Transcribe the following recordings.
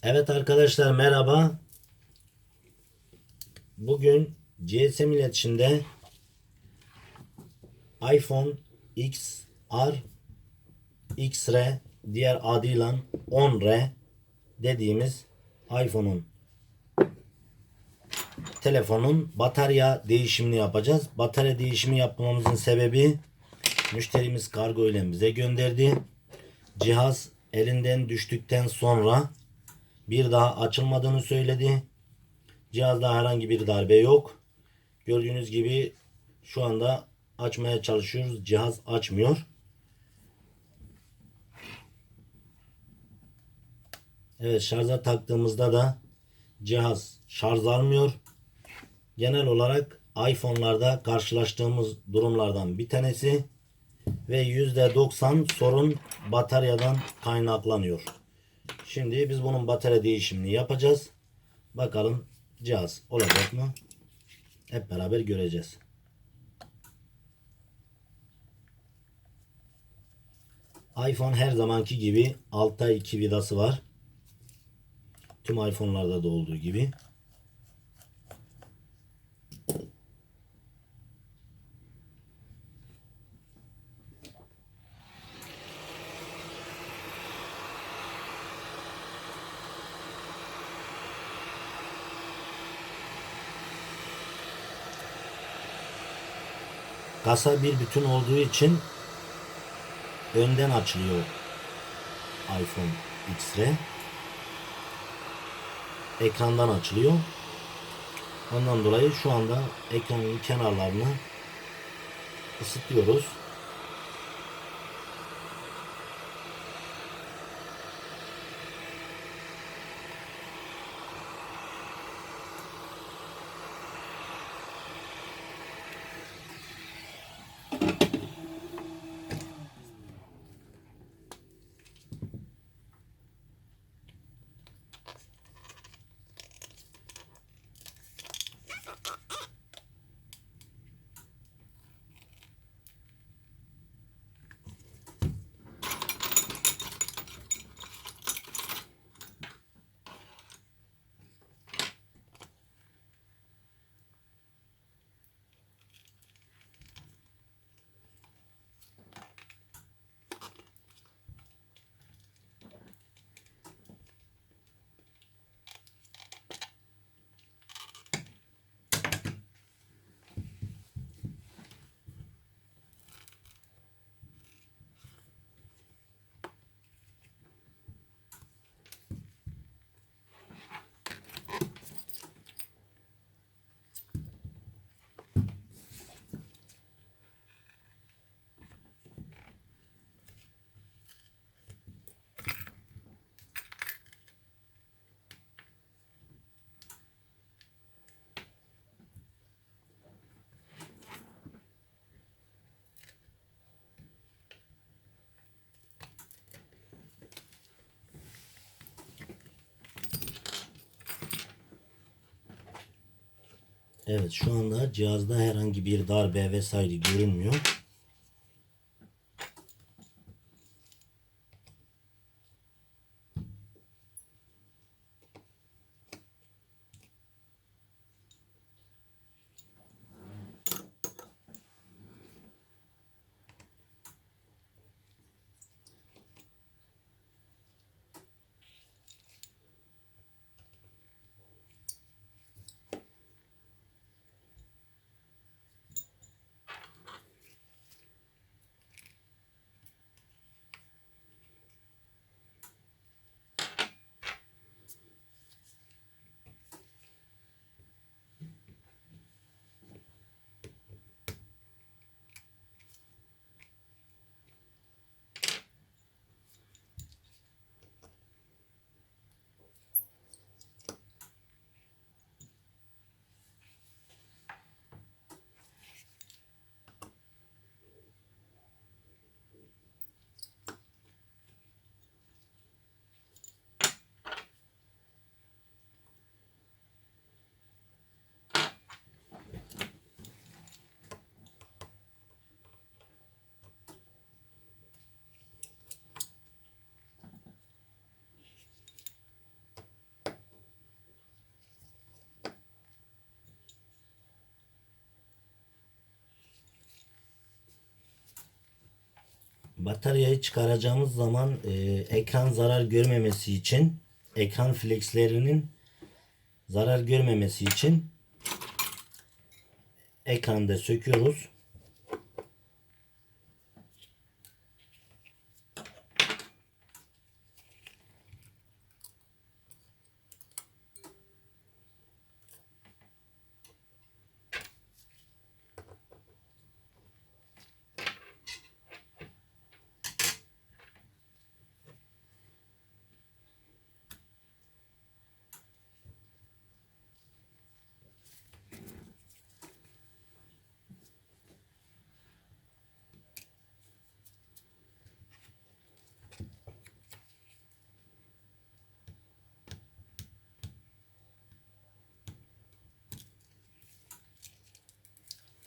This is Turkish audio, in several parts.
Evet arkadaşlar merhaba. Bugün GSM iletişimde iPhone XR, XR diğer adıyla 10R dediğimiz telefonun batarya değişimini yapacağız. Batarya değişimi yapmamızın sebebi müşterimiz kargo ile bize gönderdi. Cihaz elinden düştükten sonra bir daha açılmadığını söyledi. Cihazda herhangi bir darbe yok. Gördüğünüz gibi şu anda açmaya çalışıyoruz. Cihaz açmıyor. Evet, şarja taktığımızda da cihaz şarj almıyor. Genel olarak iPhone'larda karşılaştığımız durumlardan bir tanesi ve %90 sorun bataryadan kaynaklanıyor. Şimdi biz bunun batarya değişimini yapacağız. Bakalım cihaz olacak mı? Hep beraber göreceğiz. iPhone her zamanki gibi altta 2 vidası var. Tüm iPhone'larda da olduğu gibi. Kasa bir bütün olduğu için önden açılıyor iPhone X're. Ekrandan açılıyor. Ondan dolayı şu anda ekranın kenarlarını ısıtıyoruz. Evet, şu anda cihazda herhangi bir darbe vesaire görünmüyor. Bataryayı çıkaracağımız zaman ekran zarar görmemesi için, ekran flexlerinin zarar görmemesi için ekranı da söküyoruz.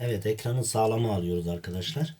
Evet, ekranı sağlama alıyoruz arkadaşlar.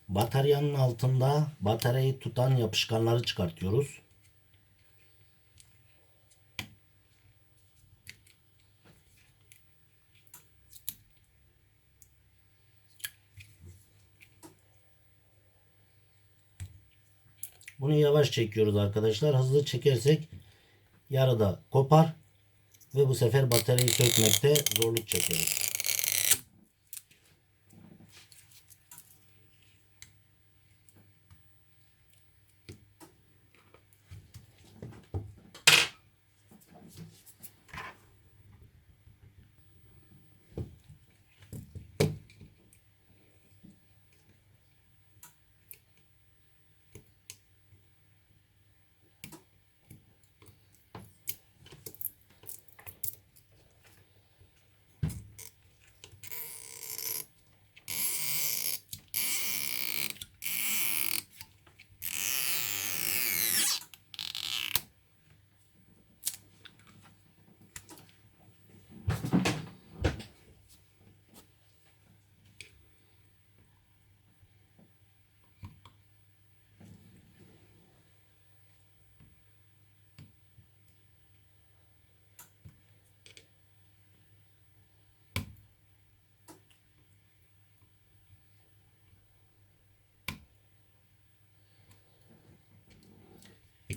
Bataryanın altında bataryayı tutan yapışkanları çıkartıyoruz. Bunu yavaş çekiyoruz arkadaşlar. Hızlı çekersek yarıda kopar ve bu sefer bataryayı sökmekte zorluk çekeriz.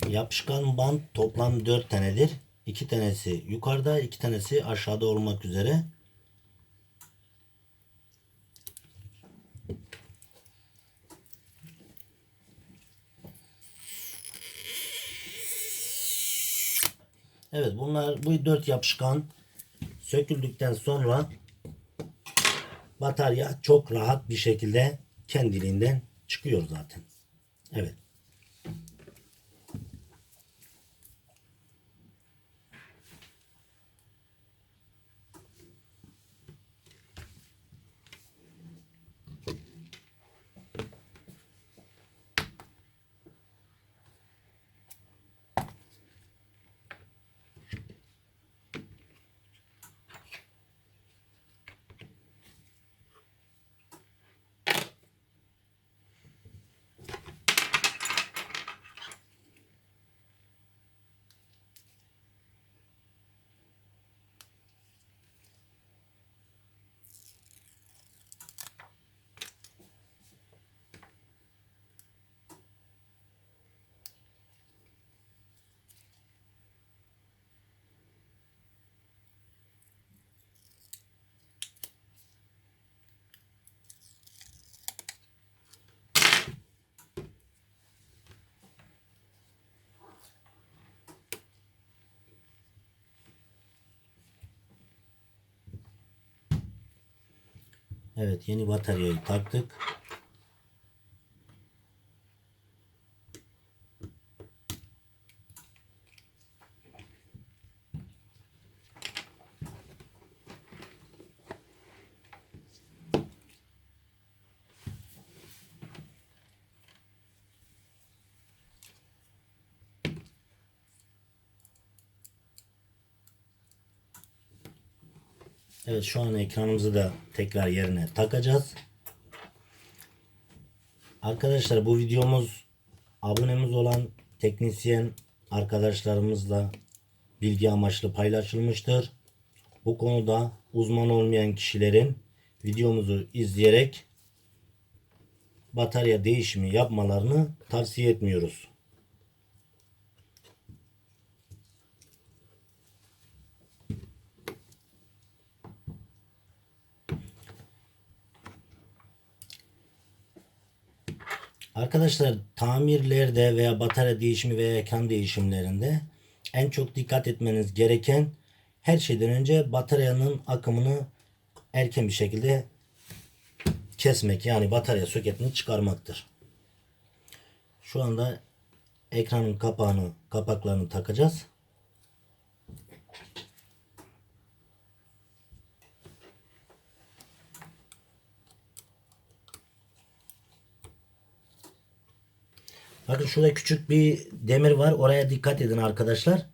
Yapışkan bant toplam 4 tanedir. 2 tanesi yukarıda, 2 tanesi aşağıda olmak üzere. Evet, bu 4 yapışkan söküldükten sonra batarya çok rahat bir şekilde kendiliğinden çıkıyor zaten. Evet. Evet, yeni bataryayı taktık. Evet, şu an ekranımızı da tekrar yerine takacağız. Arkadaşlar, bu videomuz abonemiz olan teknisyen arkadaşlarımızla bilgi amaçlı paylaşılmıştır. Bu konuda uzman olmayan kişilerin videomuzu izleyerek batarya değişimi yapmalarını tavsiye etmiyoruz. Arkadaşlar, tamirlerde veya batarya değişimi veya ekran değişimlerinde en çok dikkat etmeniz gereken, her şeyden önce bataryanın akımını erken bir şekilde kesmek, yani batarya soketini çıkarmaktır. Şu anda ekranın kapaklarını takacağız. Bakın, şurada küçük bir demir var. Oraya dikkat edin arkadaşlar.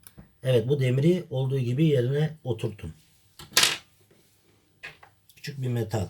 Evet, bu demiri olduğu gibi yerine oturtun. Küçük bir metal.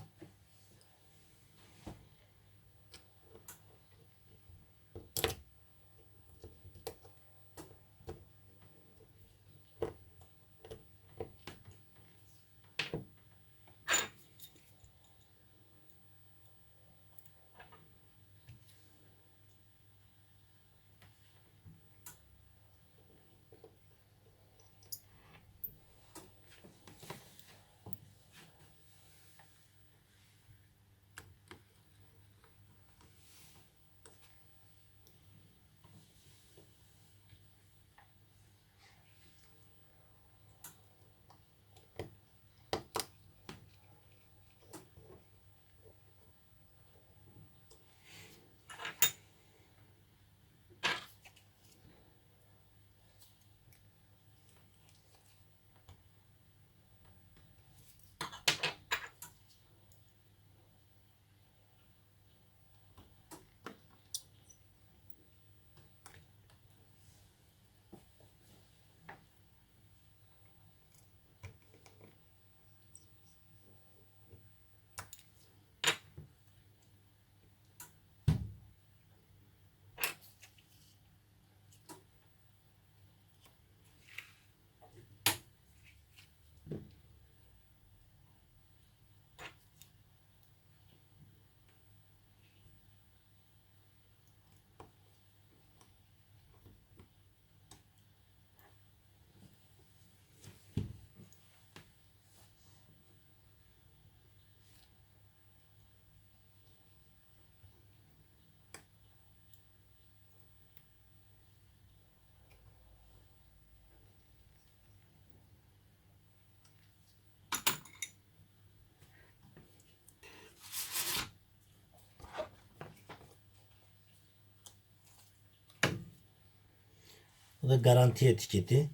Bu da garanti etiketi.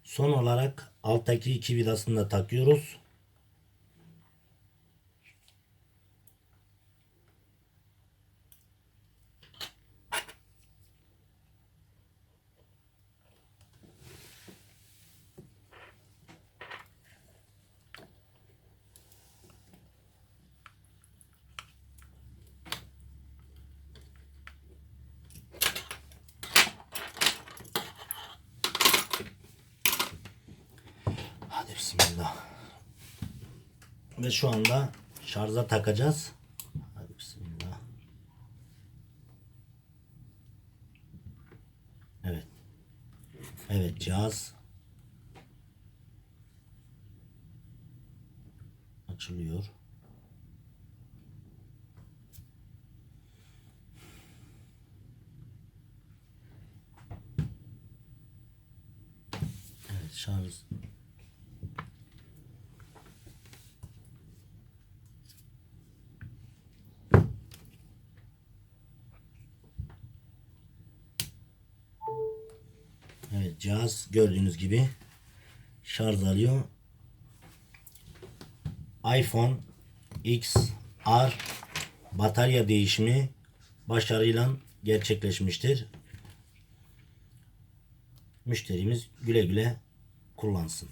Son olarak alttaki iki vidasını da takıyoruz. bismillah. Ve şu anda şarja takacağız. Hadi bismillah. Evet. Evet, cihaz açılıyor. Evet, şarj. Evet, cihaz gördüğünüz gibi şarj alıyor. iPhone XR batarya değişimi başarıyla gerçekleşmiştir. Müşterimiz güle güle kullansın.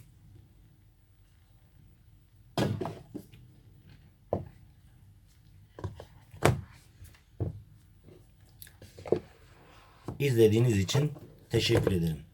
İzlediğiniz için teşekkür ederim.